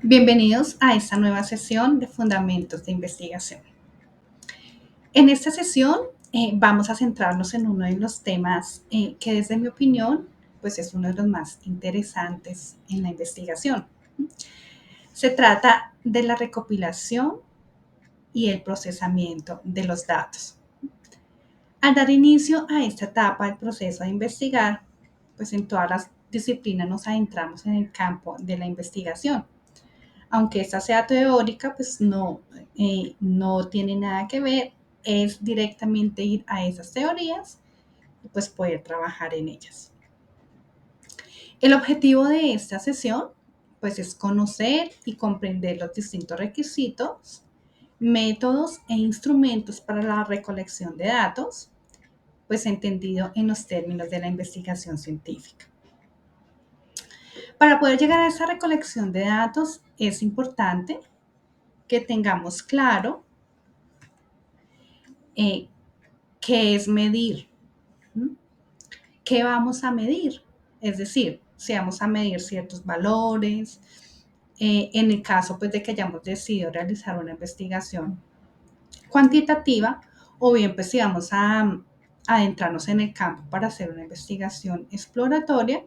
Bienvenidos a esta nueva sesión de Fundamentos de Investigación. En esta sesión vamos a centrarnos en uno de los temas que desde mi opinión pues es uno de los más interesantes en la investigación. Se trata de la recopilación y el procesamiento de los datos. Al dar inicio a esta etapa del proceso de investigar, pues en todas las disciplinas nos adentramos en el campo de la investigación. Aunque esta sea teórica, pues no tiene nada que ver, es directamente ir a esas teorías y pues poder trabajar en ellas. El objetivo de esta sesión pues es conocer y comprender los distintos requisitos, métodos e instrumentos para la recolección de datos, pues entendido en los términos de la investigación científica. Para poder llegar a esa recolección de datos es importante que tengamos claro eh, qué es medir, ¿m? ¿Qué vamos a medir? Es decir, si vamos a medir ciertos valores, en el caso pues, de que hayamos decidido realizar una investigación cuantitativa, o bien pues si vamos a adentrarnos en el campo para hacer una investigación exploratoria,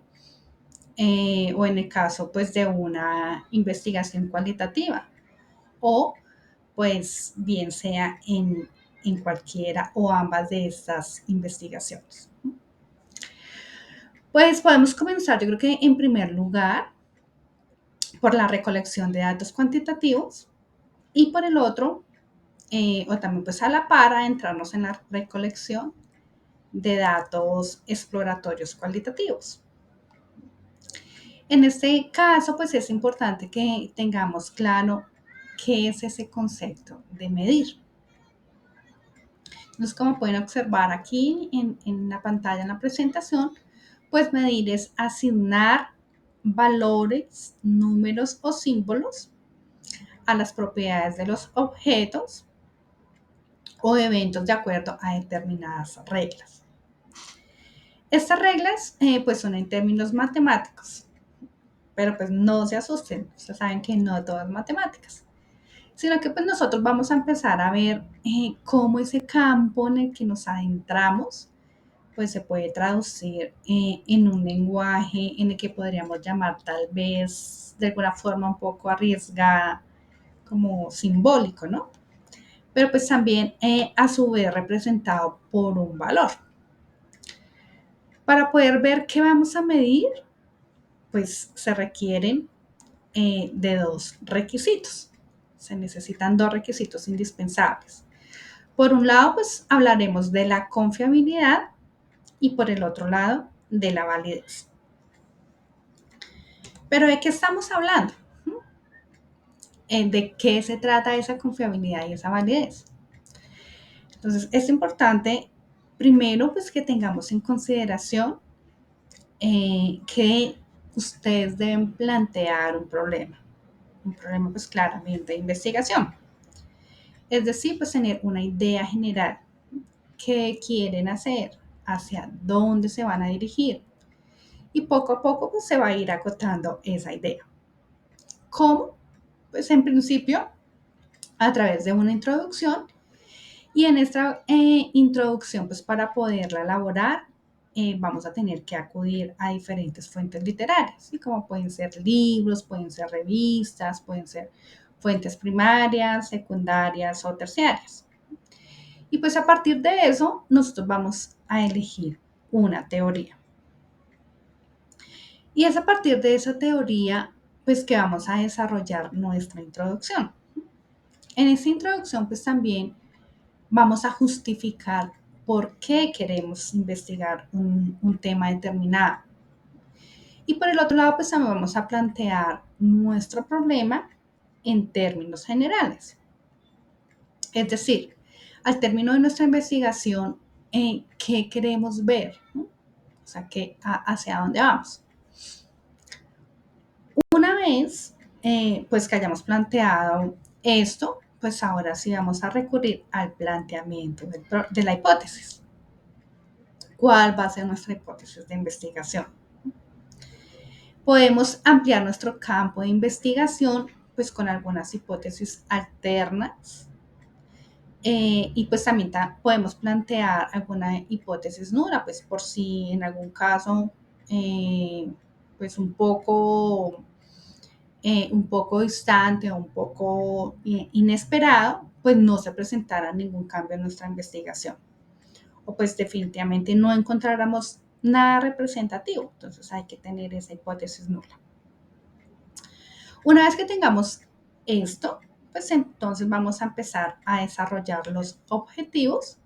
o en el caso pues de una investigación cualitativa, o pues bien sea en cualquiera o ambas de estas investigaciones. Pues podemos comenzar, yo creo que en primer lugar, por la recolección de datos cuantitativos y por el otro, o también pues a la par, entrarnos en la recolección de datos exploratorios cualitativos. En este caso, pues es importante que tengamos claro qué es ese concepto de medir. Entonces, como pueden observar aquí en la pantalla, en la presentación, pues medir es asignar valores, números o símbolos a las propiedades de los objetos o eventos de acuerdo a determinadas reglas. Estas reglas pues son en términos matemáticos, pero pues no se asusten, ustedes saben que no todo es matemáticas, sino que pues nosotros vamos a empezar a ver cómo ese campo en el que nos adentramos pues se puede traducir en un lenguaje en el que podríamos llamar tal vez de alguna forma un poco arriesgada como simbólico, ¿no? Pero pues también a su vez representado por un valor. Para poder ver qué vamos a medir, pues se requieren de dos requisitos. Se necesitan dos requisitos indispensables. Por un lado, pues hablaremos de la confiabilidad y por el otro lado, de la validez. Pero ¿de qué estamos hablando? ¿De qué se trata esa confiabilidad y esa validez? Entonces, es importante, primero, pues que tengamos en consideración que ustedes deben plantear un problema pues claramente de investigación. Es decir, pues tener una idea general, qué quieren hacer, hacia dónde se van a dirigir. Y poco a poco pues se va a ir acotando esa idea. ¿Cómo? Pues en principio a través de una introducción, y en esta introducción pues para poderla elaborar vamos a tener que acudir a diferentes fuentes literarias, ¿sí? Como pueden ser libros, pueden ser revistas, pueden ser fuentes primarias, secundarias o terciarias. Y pues a partir de eso nosotros vamos a elegir una teoría. Y es a partir de esa teoría pues que vamos a desarrollar nuestra introducción. En esta introducción pues también vamos a justificar por qué queremos investigar un tema determinado. Y por el otro lado, pues también vamos a plantear nuestro problema en términos generales. Es decir, al término de nuestra investigación, ¿qué queremos ver? ¿No? O sea, hacia dónde vamos. Una vez, pues que hayamos planteado esto, pues ahora sí vamos a recurrir al planteamiento de la hipótesis. ¿Cuál va a ser nuestra hipótesis de investigación? Podemos ampliar nuestro campo de investigación pues con algunas hipótesis alternas. Y pues también podemos plantear alguna hipótesis nula, pues por si en algún caso, eh, pues un poco distante o un poco inesperado, pues no se presentara ningún cambio en nuestra investigación. O pues definitivamente no encontráramos nada representativo. Entonces hay que tener esa hipótesis nula. Una vez que tengamos esto, pues entonces vamos a empezar a desarrollar los objetivos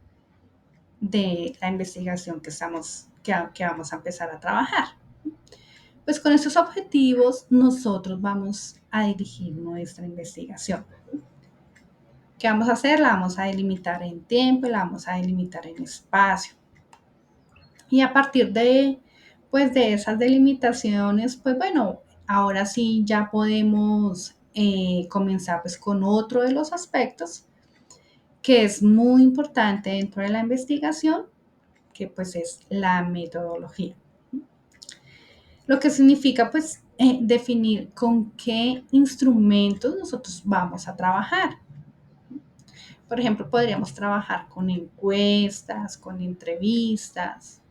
de la investigación que vamos a empezar a trabajar. Pues con estos objetivos nosotros vamos a dirigir nuestra investigación. ¿Qué vamos a hacer? La vamos a delimitar en tiempo y la vamos a delimitar en espacio. Y a partir de esas delimitaciones, pues bueno, ahora sí ya podemos comenzar pues con otro de los aspectos que es muy importante dentro de la investigación, que pues es la metodología. Lo que significa pues definir con qué instrumentos nosotros vamos a trabajar. Por ejemplo, podríamos trabajar con encuestas, con entrevistas,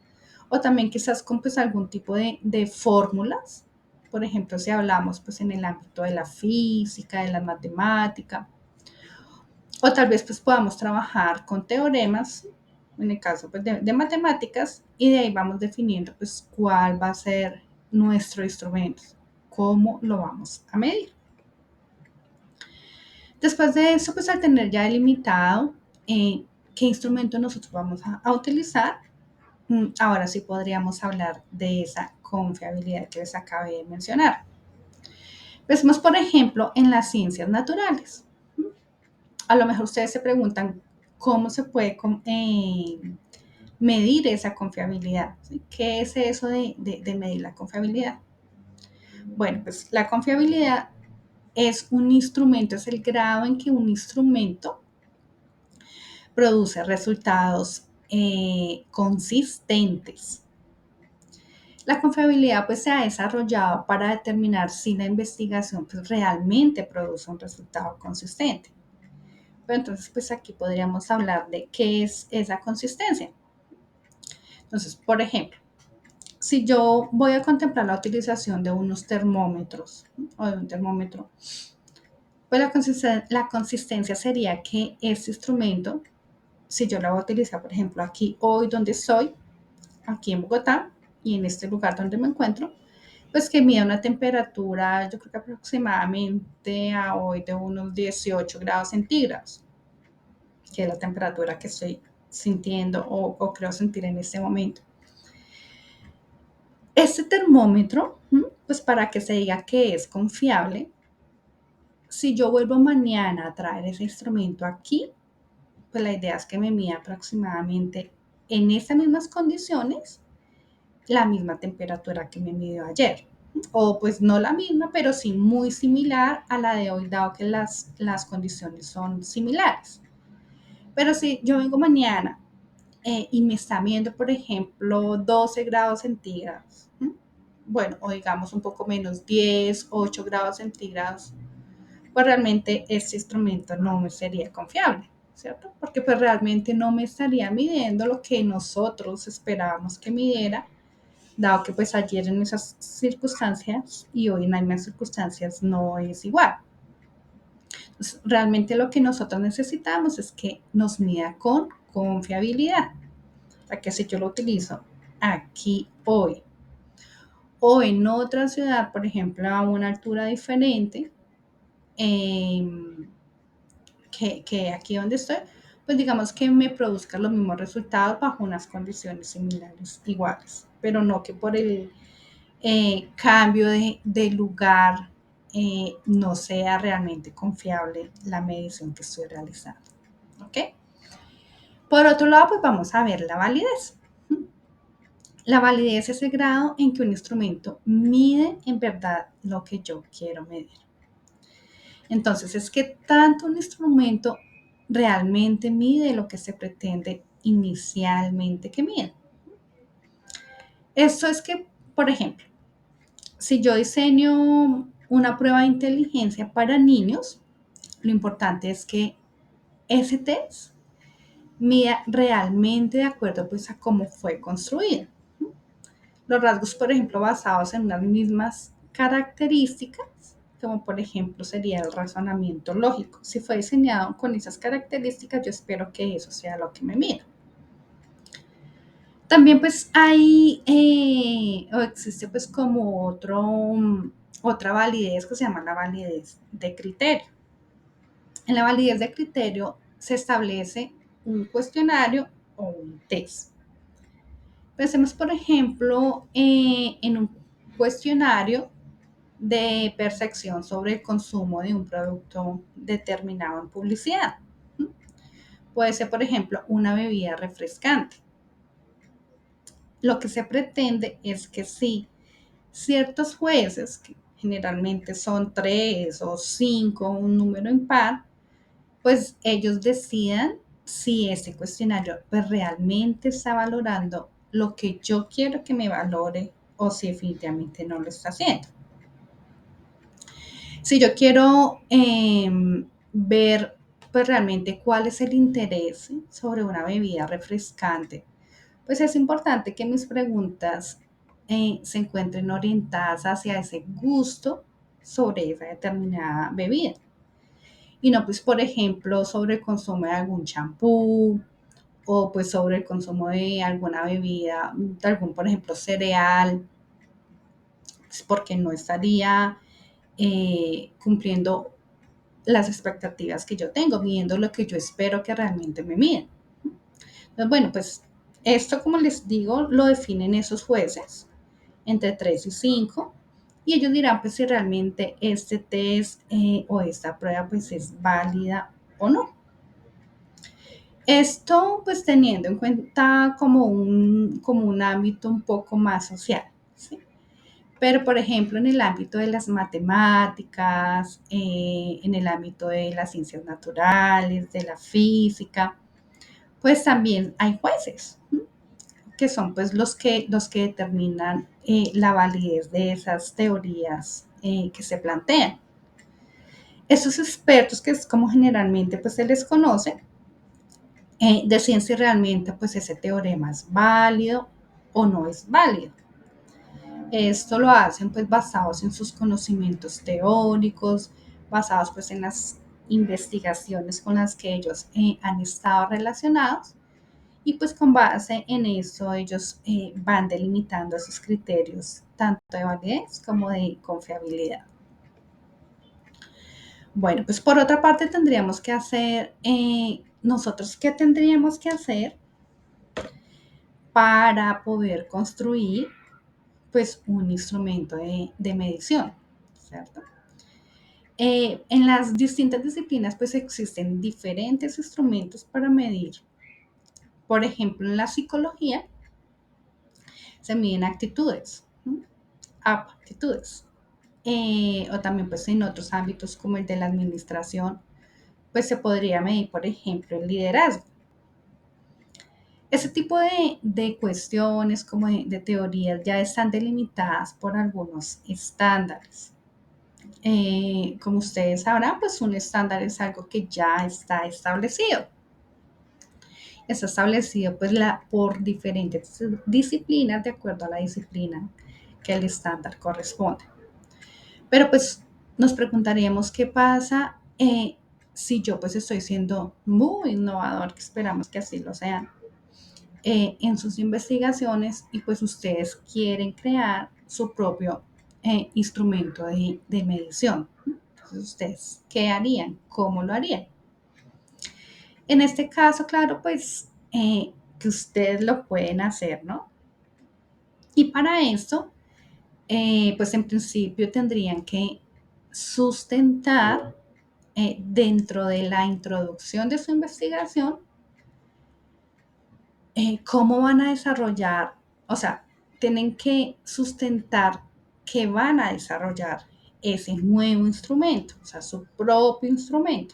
o también quizás con pues algún tipo de fórmulas. Por ejemplo, si hablamos pues en el ámbito de la física, de la matemática, o tal vez pues podamos trabajar con teoremas, en el caso pues de matemáticas, y de ahí vamos definiendo pues cuál va a ser nuestro instrumento, cómo lo vamos a medir. Después de eso, pues al tener ya delimitado qué instrumento nosotros vamos a utilizar, ahora sí podríamos hablar de esa confiabilidad que les acabé de mencionar. Pensemos, por ejemplo, en las ciencias naturales. A lo mejor ustedes se preguntan cómo se puede medir esa confiabilidad. ¿Sí? ¿Qué es eso de medir la confiabilidad? Bueno, pues la confiabilidad es un instrumento, es el grado en que un instrumento produce resultados consistentes. La confiabilidad pues se ha desarrollado para determinar si la investigación pues, realmente produce un resultado consistente. Pero entonces pues aquí podríamos hablar de qué es esa consistencia. Entonces, por ejemplo, si yo voy a contemplar la utilización de unos termómetros o de un termómetro, pues la consistencia sería que este instrumento, si yo lo voy a utilizar, por ejemplo, aquí hoy donde estoy, aquí en Bogotá y en este lugar donde me encuentro, pues que mida una temperatura, yo creo que aproximadamente a hoy de unos 18 grados centígrados, que es la temperatura que estoy sintiendo o creo sentir en este momento. Este termómetro, pues para que se diga que es confiable, si yo vuelvo mañana a traer ese instrumento aquí, pues la idea es que me mida aproximadamente en estas mismas condiciones la misma temperatura que me midió ayer. O pues no la misma, pero sí muy similar a la de hoy, dado que las condiciones son similares. Pero si yo vengo mañana y me está viendo, por ejemplo, 12 grados centígrados, bueno, o digamos un poco menos, 10, 8 grados centígrados, pues realmente este instrumento no me sería confiable, ¿cierto? Porque pues realmente no me estaría midiendo lo que nosotros esperábamos que midiera, dado que pues ayer en esas circunstancias y hoy en las mismas circunstancias no es igual. Entonces, realmente lo que nosotros necesitamos es que nos mida con confiabilidad. O sea, que si yo lo utilizo aquí hoy o en otra ciudad, por ejemplo, a una altura diferente que aquí donde estoy, pues digamos que me produzca los mismos resultados bajo unas condiciones similares, iguales, pero no que por el cambio de lugar no sea realmente confiable la medición que estoy realizando. ¿Ok? Por otro lado, pues vamos a ver la validez. La validez es el grado en que un instrumento mide en verdad lo que yo quiero medir. Entonces, es que tanto un instrumento realmente mide lo que se pretende inicialmente que mida. Esto es que, por ejemplo, si yo diseño una prueba de inteligencia para niños, lo importante es que ese test mida realmente de acuerdo pues a cómo fue construido. Los rasgos, por ejemplo, basados en unas mismas características, como por ejemplo sería el razonamiento lógico. Si fue diseñado con esas características, yo espero que eso sea lo que me mida. También pues hay o existe pues como otra validez que se llama la validez de criterio. En la validez de criterio se establece un cuestionario o un test. Pensemos, por ejemplo, en un cuestionario de percepción sobre el consumo de un producto determinado en publicidad. Puede ser, por ejemplo, una bebida refrescante. Lo que se pretende es que si ciertos jueces, que generalmente son 3 o 5, un número impar, pues ellos decidan si ese cuestionario pues, realmente está valorando lo que yo quiero que me valore o si definitivamente no lo está haciendo. Si yo quiero ver pues realmente cuál es el interés sobre una bebida refrescante, pues es importante que mis preguntas se encuentren orientadas hacia ese gusto sobre esa determinada bebida. Y no pues por ejemplo sobre el consumo de algún champú o pues sobre el consumo de alguna bebida, de algún por ejemplo cereal, pues porque no estaría cumpliendo las expectativas que yo tengo, midiendo lo que yo espero que realmente me miden. Entonces, bueno, pues esto, como les digo, lo definen esos jueces entre 3 y 5 y ellos dirán pues si realmente este test o esta prueba pues es válida o no. Esto pues teniendo en cuenta como un ámbito un poco más social, ¿sí? Pero, por ejemplo, en el ámbito de las matemáticas, en el ámbito de las ciencias naturales, de la física, pues también hay jueces, ¿sí? Que son pues los que determinan la validez de esas teorías que se plantean. Esos expertos, que es como generalmente pues se les conoce, deciden si realmente pues ese teorema es válido o no es válido. Esto lo hacen pues basados en sus conocimientos teóricos, basados pues en las investigaciones con las que ellos han estado relacionados y pues con base en eso ellos van delimitando esos criterios tanto de validez como de confiabilidad. Bueno, pues por otra parte tendríamos que hacer, nosotros qué tendríamos que hacer para poder construir pues un instrumento de medición, ¿cierto? En las distintas disciplinas pues existen diferentes instrumentos para medir. Por ejemplo, en la psicología se miden actitudes, ¿no? Aptitudes. O también pues en otros ámbitos como el de la administración, pues se podría medir, por ejemplo, el liderazgo. Ese tipo de cuestiones como de teorías ya están delimitadas por algunos estándares. Como ustedes sabrán, pues un estándar es algo que ya está establecido. Está establecido pues por diferentes disciplinas de acuerdo a la disciplina que el estándar corresponde. Pero pues nos preguntaríamos qué pasa si yo pues estoy siendo muy innovador, que esperamos que así lo sean, en sus investigaciones y pues ustedes quieren crear su propio instrumento de medición. Entonces, ¿ustedes qué harían? ¿Cómo lo harían? En este caso, claro, pues que ustedes lo pueden hacer, ¿no? Y para esto, pues en principio tendrían que sustentar dentro de la introducción de su investigación cómo van a desarrollar, o sea, tienen que sustentar que van a desarrollar ese nuevo instrumento, o sea, su propio instrumento.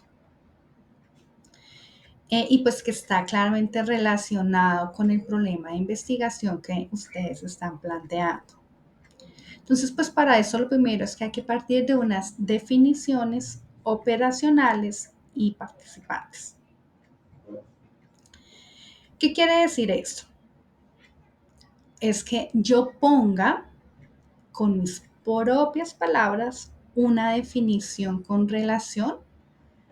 Y pues que está claramente relacionado con el problema de investigación que ustedes están planteando. Entonces, pues para eso lo primero es que hay que partir de unas definiciones operacionales y participantes. ¿Qué quiere decir esto? Es que yo ponga con mis propias palabras una definición con relación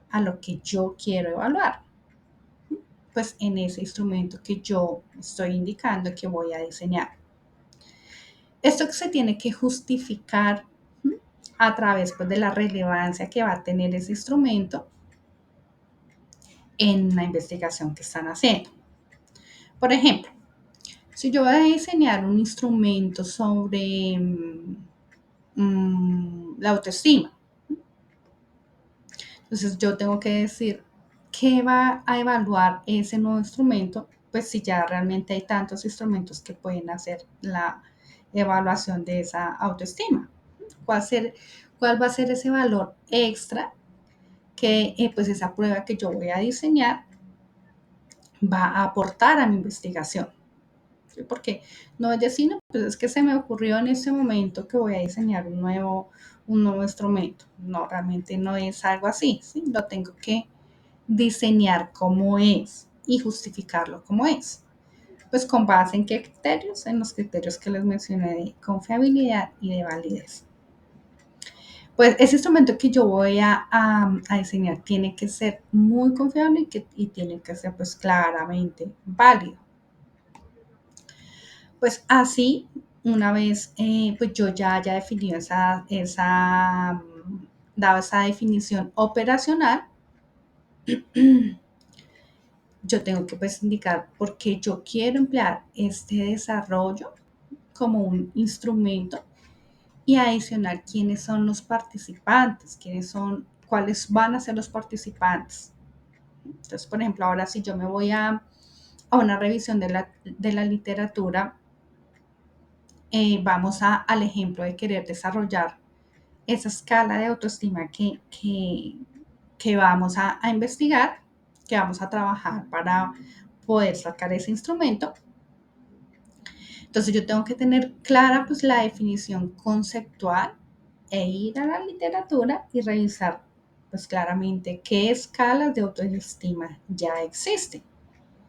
a lo que yo quiero evaluar, pues en ese instrumento que yo estoy indicando que voy a diseñar. Esto que se tiene que justificar a través pues, de la relevancia que va a tener ese instrumento en la investigación que están haciendo. Por ejemplo, si yo voy a diseñar un instrumento sobre la autoestima, entonces yo tengo que decir qué va a evaluar ese nuevo instrumento, pues si ya realmente hay tantos instrumentos que pueden hacer la evaluación de esa autoestima. ¿Cuál, ser, cuál va a ser ese valor extra que pues esa prueba que yo voy a diseñar va a aportar a mi investigación? ¿Sí? Porque no es decir, no, pues es que se me ocurrió en ese momento que voy a diseñar un nuevo instrumento. No, realmente no es algo así, ¿sí? Lo tengo que diseñar como es y justificarlo como es. Pues con base en qué criterios, en los criterios que les mencioné de confiabilidad y de validez. Pues ese instrumento que yo voy a diseñar tiene que ser muy confiable y tiene que ser pues claramente válido. Pues así, una vez pues yo ya haya definido dado esa definición operacional, yo tengo que pues indicar por qué yo quiero emplear este desarrollo como un instrumento y adicional quiénes son los participantes, cuáles van a ser los participantes. Entonces, por ejemplo, ahora si yo me voy a una revisión de la literatura, vamos al ejemplo de querer desarrollar esa escala de autoestima que vamos a investigar, que vamos a trabajar para poder sacar ese instrumento. Entonces yo tengo que tener clara pues la definición conceptual e ir a la literatura y revisar pues claramente qué escalas de autoestima ya existen.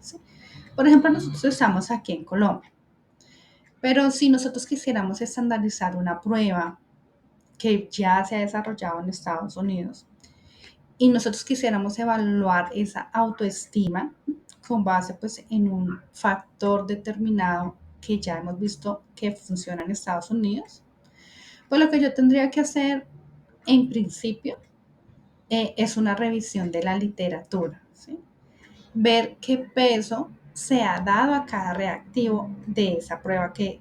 ¿Sí? Por ejemplo, nosotros estamos aquí en Colombia, pero si nosotros quisiéramos estandarizar una prueba que ya se ha desarrollado en Estados Unidos y nosotros quisiéramos evaluar esa autoestima con base pues en un factor determinado que ya hemos visto que funciona en Estados Unidos, pues lo que yo tendría que hacer en principio es una revisión de la literatura, ¿sí? Ver qué peso se ha dado a cada reactivo de esa prueba que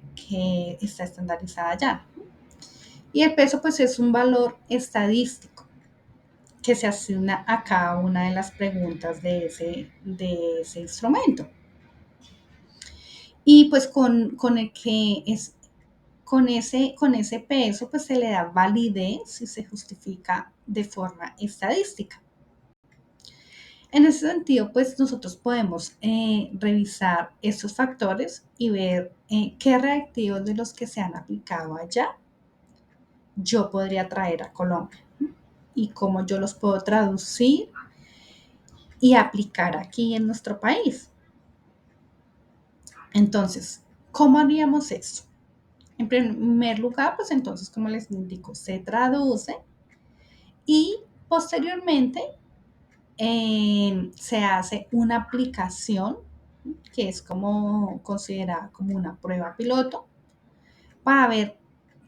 está estandarizada ya. Y el peso pues es un valor estadístico que se asigna a cada una de las preguntas de ese instrumento. Y pues con el que es, con ese peso pues se le da validez y se justifica de forma estadística. En ese sentido, pues nosotros podemos revisar estos factores y ver qué reactivos de los que se han aplicado allá yo podría traer a Colombia y cómo yo los puedo traducir y aplicar aquí en nuestro país. Entonces, ¿cómo haríamos eso? En primer lugar, pues entonces, como les indico, se traduce y posteriormente se hace una aplicación que es como considerada como una prueba piloto para ver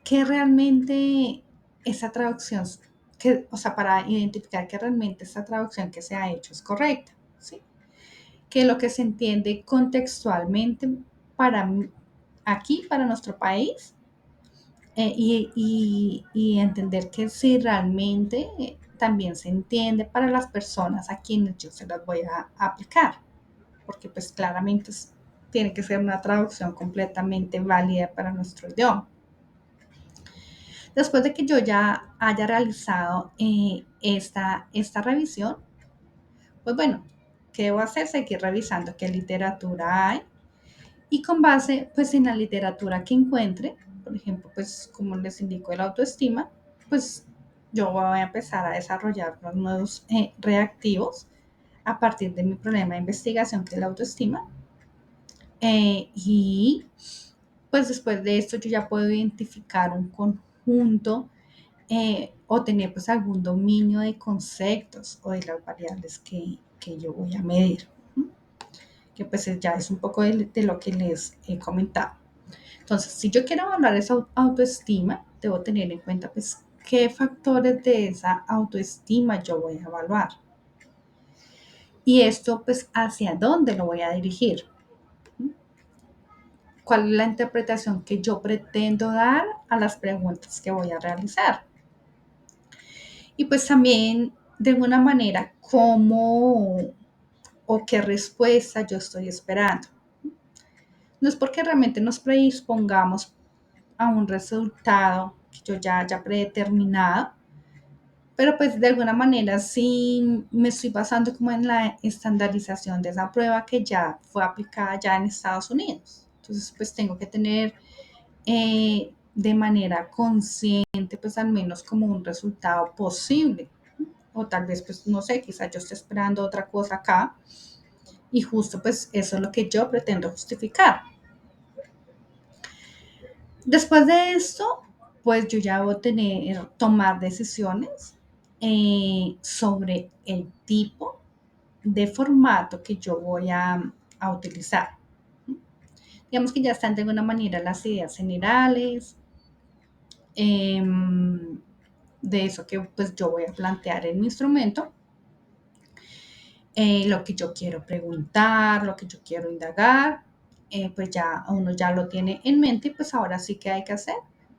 que realmente esa traducción, o sea, para identificar que realmente esa traducción que se ha hecho es correcta, ¿sí? Que lo que se entiende contextualmente para aquí, para nuestro país, y entender que si realmente también se entiende para las personas a quienes yo se las voy a aplicar, porque pues claramente tiene que ser una traducción completamente válida para nuestro idioma. Después de que yo ya haya realizado esta revisión, pues bueno, ¿qué debo hacer? Seguir revisando qué literatura hay y con base pues en la literatura que encuentre, por ejemplo, pues como les indico el autoestima, pues yo voy a empezar a desarrollar los nuevos reactivos a partir de mi problema de investigación que es la autoestima. Y pues después de esto yo ya puedo identificar un conjunto o tener pues algún dominio de conceptos o de las variables que yo voy a medir, que pues ya es un poco de lo que les he comentado. Entonces, si yo quiero evaluar esa autoestima, debo tener en cuenta pues qué factores de esa autoestima yo voy a evaluar. Y esto pues hacia dónde lo voy a dirigir. ¿Cuál es la interpretación que yo pretendo dar a las preguntas que voy a realizar? Y pues también de alguna manera cómo o qué respuesta yo estoy esperando. No es porque realmente nos predispongamos a un resultado que yo ya haya predeterminado, pero pues de alguna manera sí me estoy basando como en la estandarización de esa prueba que ya fue aplicada ya en Estados Unidos. Entonces pues tengo que tener de manera consciente pues al menos como un resultado posible. O tal vez pues no sé, quizás yo esté esperando otra cosa acá y justo pues eso es lo que yo pretendo justificar. Después de esto, pues yo ya voy a tomar decisiones sobre el tipo de formato que yo voy a utilizar. Digamos que ya están de alguna manera las ideas generales de eso que pues yo voy a plantear en mi instrumento, lo que yo quiero preguntar, lo que yo quiero indagar, pues ya uno ya lo tiene en mente y pues ahora sí que hay que hacer,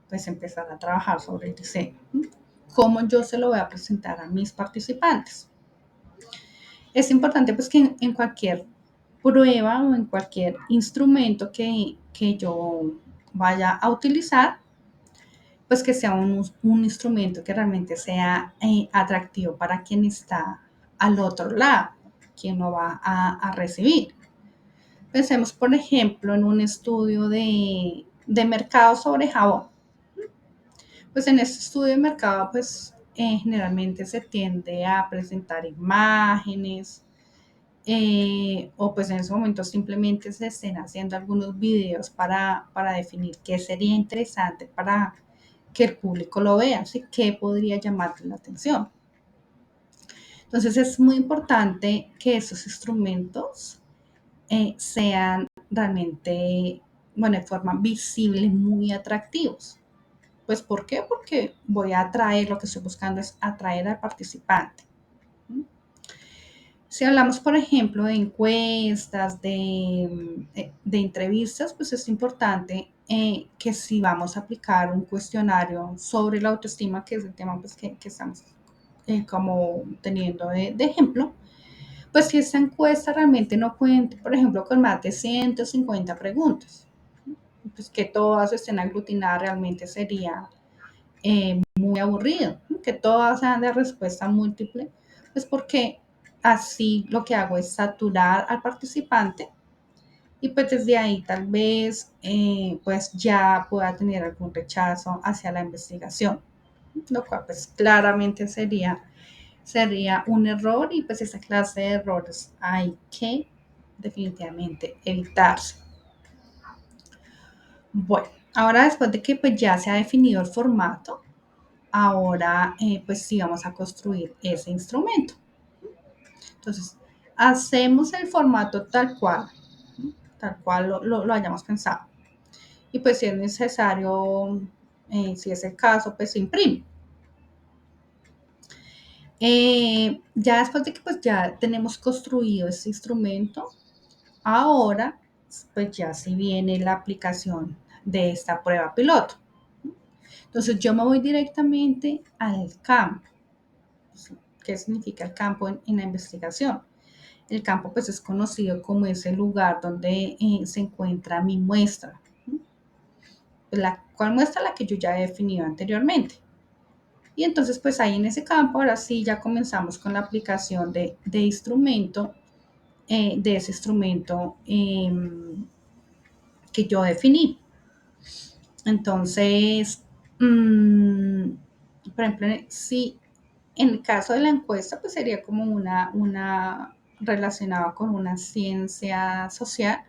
pues empezar a trabajar sobre el diseño. ¿Cómo yo se lo voy a presentar a mis participantes? Es importante pues que en cualquier prueba o en cualquier instrumento que yo vaya a utilizar, pues que sea un instrumento que realmente sea atractivo para quien está al otro lado, quien lo va a recibir. Pensemos, por ejemplo, en un estudio de mercado sobre jabón. Pues en este estudio de mercado, pues generalmente se tiende a presentar imágenes o pues en ese momento simplemente se estén haciendo algunos videos para definir qué sería interesante para que el público lo vea, así que podría llamarle la atención. Entonces es muy importante que esos instrumentos sean realmente, bueno, de forma visible, muy atractivos. Pues ¿por qué? Porque voy a atraer, lo que estoy buscando es atraer al participante. Si hablamos, por ejemplo, de encuestas, de entrevistas, pues es importante que si vamos a aplicar un cuestionario sobre la autoestima, que es el tema pues, que estamos como teniendo de ejemplo, pues que esta encuesta realmente no cuente, por ejemplo, con más de 150 preguntas, pues que todas estén aglutinadas realmente sería muy aburrido, que todas sean de respuesta múltiple, pues porque así lo que hago es saturar al participante y pues desde ahí tal vez pues ya pueda tener algún rechazo hacia la investigación, lo cual pues claramente sería un error y pues esa clase de errores hay que definitivamente evitarse. Bueno, ahora después de que pues ya se ha definido el formato, ahora pues sí vamos a construir ese instrumento. Entonces, hacemos el formato tal cual lo hayamos pensado. Y pues si es necesario, si es el caso, pues se imprime. Ya después de que pues ya tenemos construido este instrumento, ahora pues ya se viene la aplicación de esta prueba piloto. Entonces yo me voy directamente al campo. ¿Qué significa el campo en la investigación? El campo pues es conocido como ese lugar donde se encuentra mi muestra, la cual muestra la que yo ya he definido anteriormente. Y entonces pues ahí en ese campo ahora sí ya comenzamos con la aplicación de instrumento, de ese instrumento que yo definí. Entonces, mm, por ejemplo, si en el caso de la encuesta, pues sería como una relacionada con una ciencia social.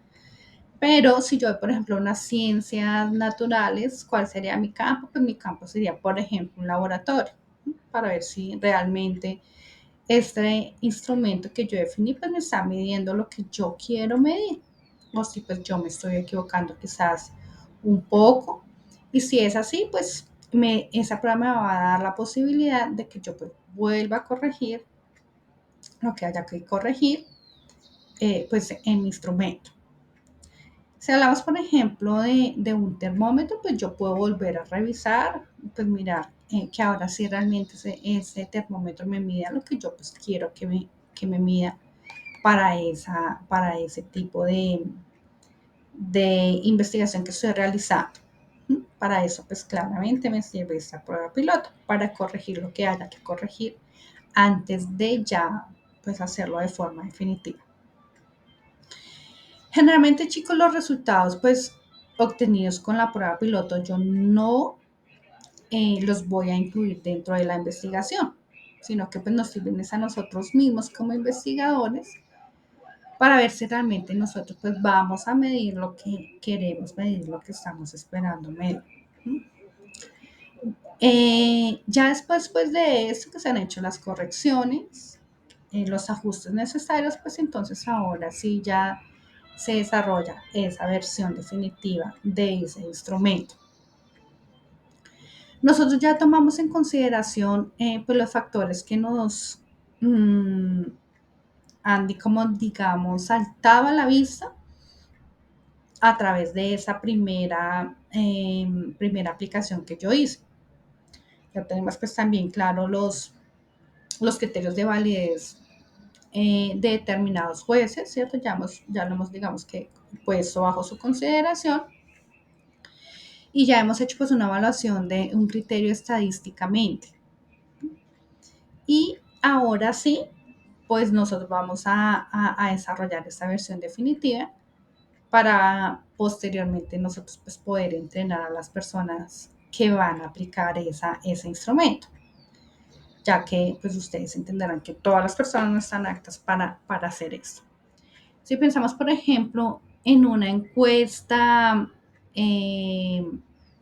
Pero si yo, por ejemplo, unas ciencias naturales, ¿cuál sería mi campo? Pues mi campo sería, por ejemplo, un laboratorio, ¿no? Para ver si realmente este instrumento que yo definí, pues me está midiendo lo que yo quiero medir. O si pues yo me estoy equivocando quizás un poco. Y si es así, pues esa prueba me va a dar la posibilidad de que yo pues vuelva a corregir lo que haya que corregir pues en mi instrumento. Si hablamos, por ejemplo, de un termómetro, pues yo puedo volver a revisar, pues mirar que ahora sí realmente ese termómetro me mida lo que yo pues quiero que me mida para ese tipo de investigación que estoy realizando. Para eso, pues claramente me sirve esta prueba piloto, para corregir lo que haya que corregir antes de ya pues hacerlo de forma definitiva. Generalmente, chicos, los resultados pues obtenidos con la prueba piloto yo no los voy a incluir dentro de la investigación, sino que pues nos sirven a nosotros mismos como investigadores para ver si realmente nosotros pues vamos a medir lo que queremos medir, lo que estamos esperando medir. Ya después pues, de esto que se han hecho las correcciones, los ajustes necesarios, pues entonces ahora sí ya se desarrolla esa versión definitiva de ese instrumento. Nosotros ya tomamos en consideración pues los factores que nos mm, han, como digamos, saltado a la vista a través de esa primera aplicación que yo hice. Ya tenemos pues también claro los criterios de validez de determinados jueces, ¿cierto? Ya lo hemos, digamos que, puesto bajo su consideración y ya hemos hecho pues una evaluación de un criterio estadísticamente. Y ahora sí, pues nosotros vamos a desarrollar esta versión definitiva para posteriormente nosotros pues poder entrenar a las personas que van a aplicar ese instrumento, ya que pues ustedes entenderán que todas las personas no están aptas para hacer esto. Si pensamos, por ejemplo, en una encuesta, eh,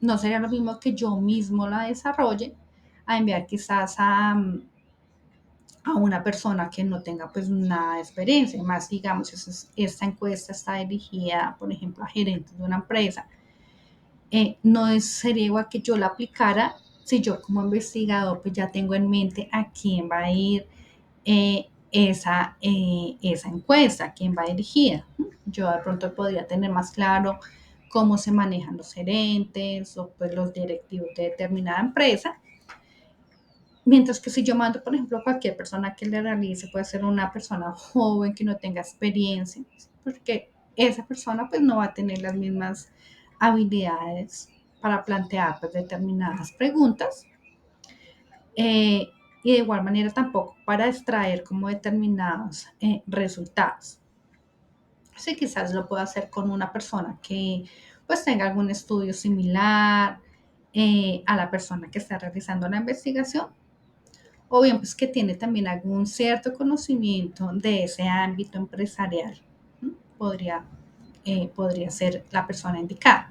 no sería lo mismo que yo mismo la desarrolle a enviar quizás a una persona que no tenga pues nada de experiencia. Más digamos, esta encuesta está dirigida, por ejemplo, a gerentes de una empresa. Sería igual que yo la aplicara si yo como investigador pues ya tengo en mente a quién va a ir esa encuesta, a quién va dirigida. Yo de pronto podría tener más claro cómo se manejan los gerentes o pues los directivos de determinada empresa. Mientras que si yo mando, por ejemplo, a cualquier persona que le realice, puede ser una persona joven que no tenga experiencia, porque esa persona pues no va a tener las mismas habilidades para plantear pues, determinadas preguntas y de igual manera tampoco para extraer como determinados resultados. Sí, quizás lo pueda hacer con una persona que pues tenga algún estudio similar a la persona que está realizando la investigación, o bien pues que tiene también algún cierto conocimiento de ese ámbito empresarial. Podría, podría ser la persona indicada.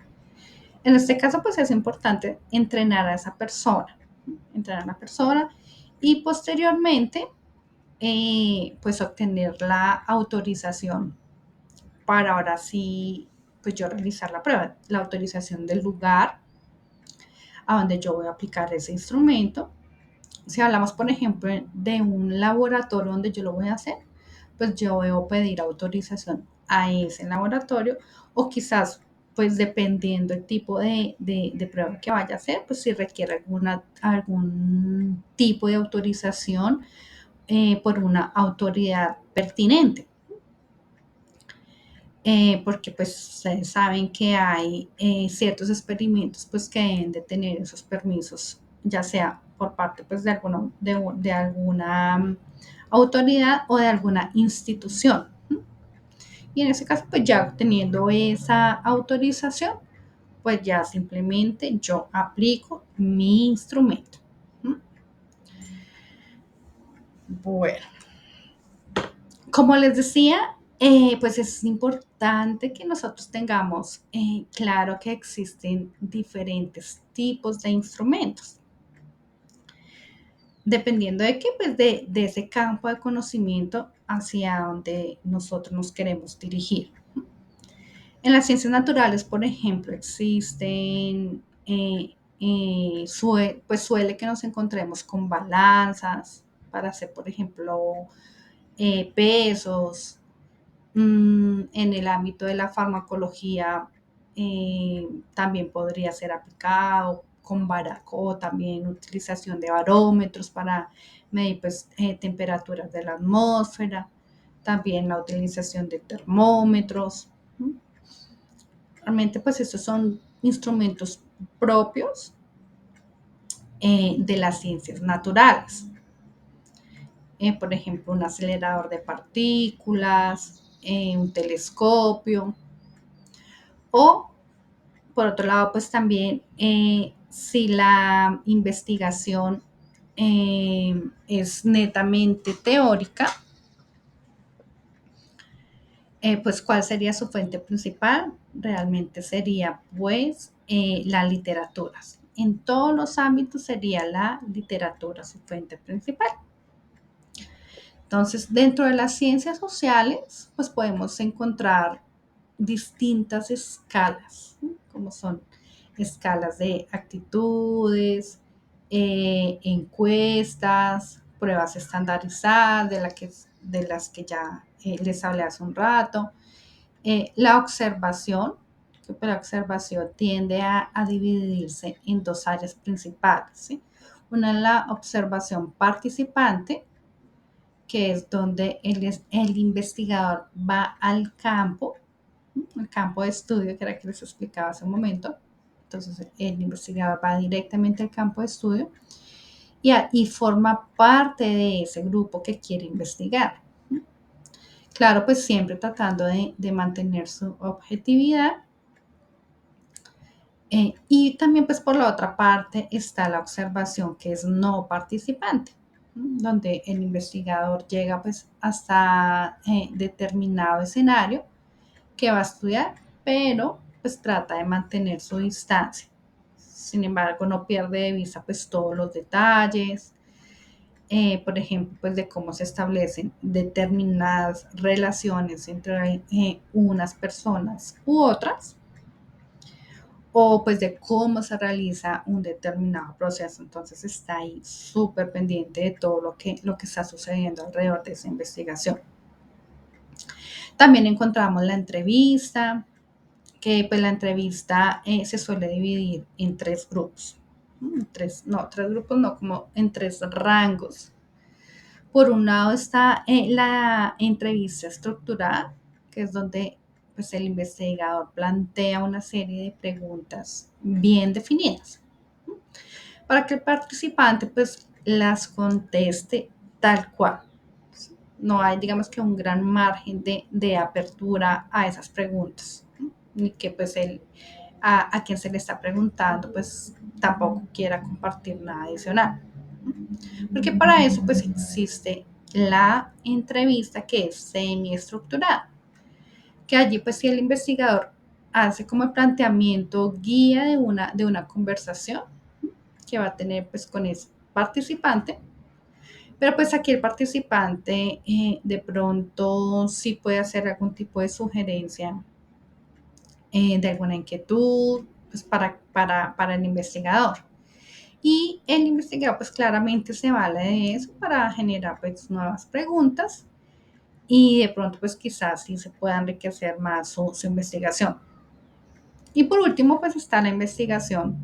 En este caso pues es importante entrenar a esa persona, entrenar a la persona y posteriormente pues obtener la autorización para ahora sí pues yo realizar la prueba, la autorización del lugar a donde yo voy a aplicar ese instrumento. Si hablamos, por ejemplo, de un laboratorio donde yo lo voy a hacer, pues yo debo pedir autorización a ese laboratorio o quizás, pues dependiendo del tipo de prueba que vaya a hacer, pues si requiere algún tipo de autorización por una autoridad pertinente. Porque pues ustedes saben que hay ciertos experimentos pues que deben de tener esos permisos, ya sea por parte pues de alguna autoridad o de alguna institución. Y en ese caso pues ya teniendo esa autorización, pues ya simplemente yo aplico mi instrumento. ¿Mm? Bueno, como les decía, pues es importante que nosotros tengamos claro que existen diferentes tipos de instrumentos, dependiendo de qué, pues de ese campo de conocimiento hacia donde nosotros nos queremos dirigir. En las ciencias naturales, por ejemplo, existen, pues suele que nos encontremos con balanzas para hacer, por ejemplo, pesos. En el ámbito de la farmacología también podría ser aplicado con baraco, también utilización de barómetros para medir pues, temperaturas de la atmósfera, también la utilización de termómetros. ¿Mm? Realmente pues estos son instrumentos propios de las ciencias naturales. Por ejemplo, un acelerador de partículas, un telescopio. O, por otro lado, pues también si la investigación es netamente teórica, pues ¿cuál sería su fuente principal? Realmente sería pues la literatura. En todos los ámbitos sería la literatura su fuente principal. Entonces, dentro de las ciencias sociales, pues podemos encontrar distintas escalas, ¿no? Como son escalas de actitudes, encuestas, pruebas estandarizadas, de las que ya les hablé hace un rato. La observación, que pues la observación tiende a dividirse en dos áreas principales, ¿sí? Una es la observación participante, que es donde el investigador va al campo, ¿no? El campo de estudio, que era que les explicaba hace un momento. Entonces, el investigador va directamente al campo de estudio y forma parte de ese grupo que quiere investigar. Claro, pues siempre tratando de mantener su objetividad. Y también, pues por la otra parte, está la observación que es no participante, donde el investigador llega pues hasta determinado escenario que va a estudiar, pero pues trata de mantener su distancia. Sin embargo, no pierde de vista pues todos los detalles, por ejemplo, pues de cómo se establecen determinadas relaciones entre unas personas u otras, o pues de cómo se realiza un determinado proceso. Entonces está ahí súper pendiente de todo lo que está sucediendo alrededor de esa investigación. También encontramos la entrevista, que pues la entrevista se suele dividir en tres grupos. Tres grupos no, como en tres rangos. Por un lado está la entrevista estructurada, que es donde pues, el investigador plantea una serie de preguntas bien definidas para que el participante pues las conteste tal cual. No hay, digamos que un gran margen de apertura a esas preguntas, ¿no? Ni que pues a quien se le está preguntando pues tampoco quiera compartir nada adicional. Porque para eso pues existe la entrevista que es semiestructurada, que allí pues si el investigador hace como el planteamiento guía de una conversación que va a tener pues con ese participante, pero pues aquí el participante de pronto sí puede hacer algún tipo de sugerencia de alguna inquietud pues para el investigador. Y el investigador pues claramente se vale de eso para generar pues nuevas preguntas y de pronto pues quizás sí se pueda enriquecer más su investigación. Y por último pues está la investigación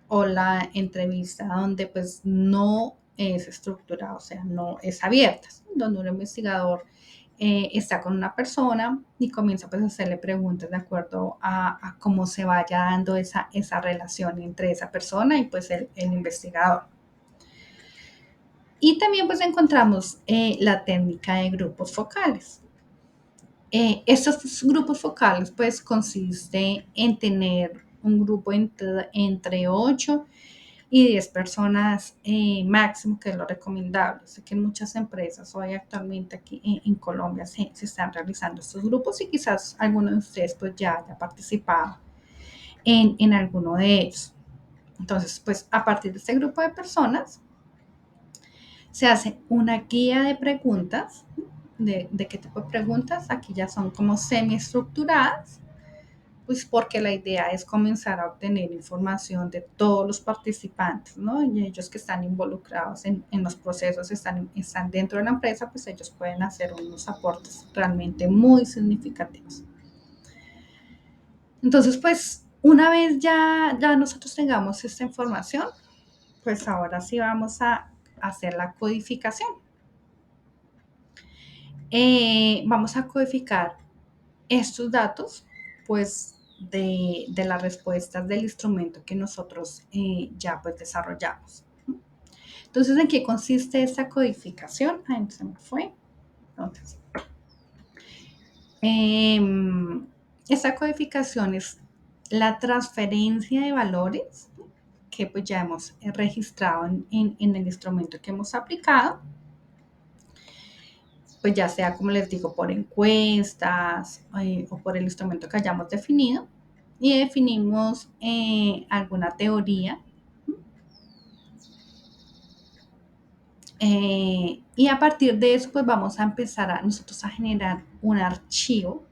o la entrevista donde pues no es estructurada, o sea, no es abierta, donde un investigador está con una persona y comienza pues a hacerle preguntas de acuerdo a cómo se vaya dando esa relación entre esa persona y pues el investigador. Y también pues encontramos la técnica de grupos focales. Estos grupos focales pues consiste en tener un grupo entre 8 y 10 personas máximo, que es lo recomendable. Sé que en muchas empresas hoy actualmente aquí en Colombia se están realizando estos grupos y quizás alguno de ustedes pues ya haya participado en alguno de ellos. Entonces, pues a partir de este grupo de personas se hace una guía de preguntas. ¿De qué tipo de preguntas? Aquí ya son como semiestructuradas, pues porque la idea es comenzar a obtener información de todos los participantes, ¿no? Y ellos que están involucrados en los procesos, están dentro de la empresa, pues ellos pueden hacer unos aportes realmente muy significativos. Entonces, pues una vez ya nosotros tengamos esta información, pues ahora sí vamos a hacer la codificación. Vamos a codificar estos datos, pues, de las respuestas del instrumento que nosotros ya pues desarrollamos. Entonces, ¿en qué consiste esta codificación? Ay, se me fue. Entonces, esta codificación es la transferencia de valores que pues ya hemos registrado en el instrumento que hemos aplicado, pues ya sea, como les digo, por encuestas o por el instrumento que hayamos definido, y definimos alguna teoría, y a partir de eso pues vamos a empezar nosotros a generar un archivo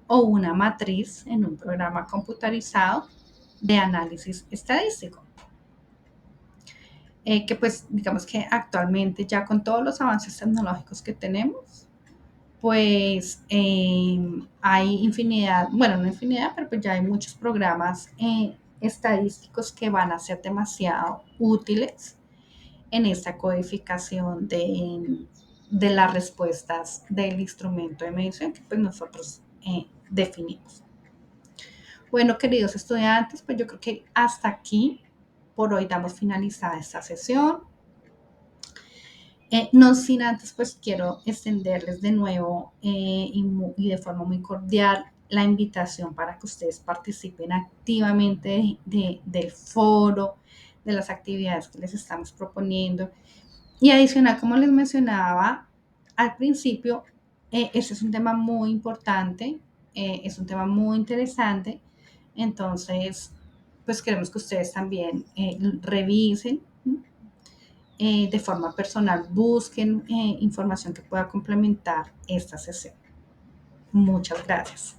o una matriz en un programa computarizado de análisis estadístico. Que pues digamos que actualmente ya con todos los avances tecnológicos que tenemos, pues hay infinidad, bueno, no infinidad, pero pues ya hay muchos programas estadísticos que van a ser demasiado útiles en esta codificación de las respuestas del instrumento de medición que pues nosotros definimos. Bueno, queridos estudiantes, pues yo creo que hasta aquí por hoy damos finalizada esta sesión. No sin antes, pues quiero extenderles de nuevo y de forma muy cordial la invitación para que ustedes participen activamente del foro, de las actividades que les estamos proponiendo. Y adicional, como les mencionaba al principio, este es un tema muy importante, es un tema muy interesante. Entonces, pues queremos que ustedes también revisen de forma personal, busquen información que pueda complementar esta sesión. Muchas gracias.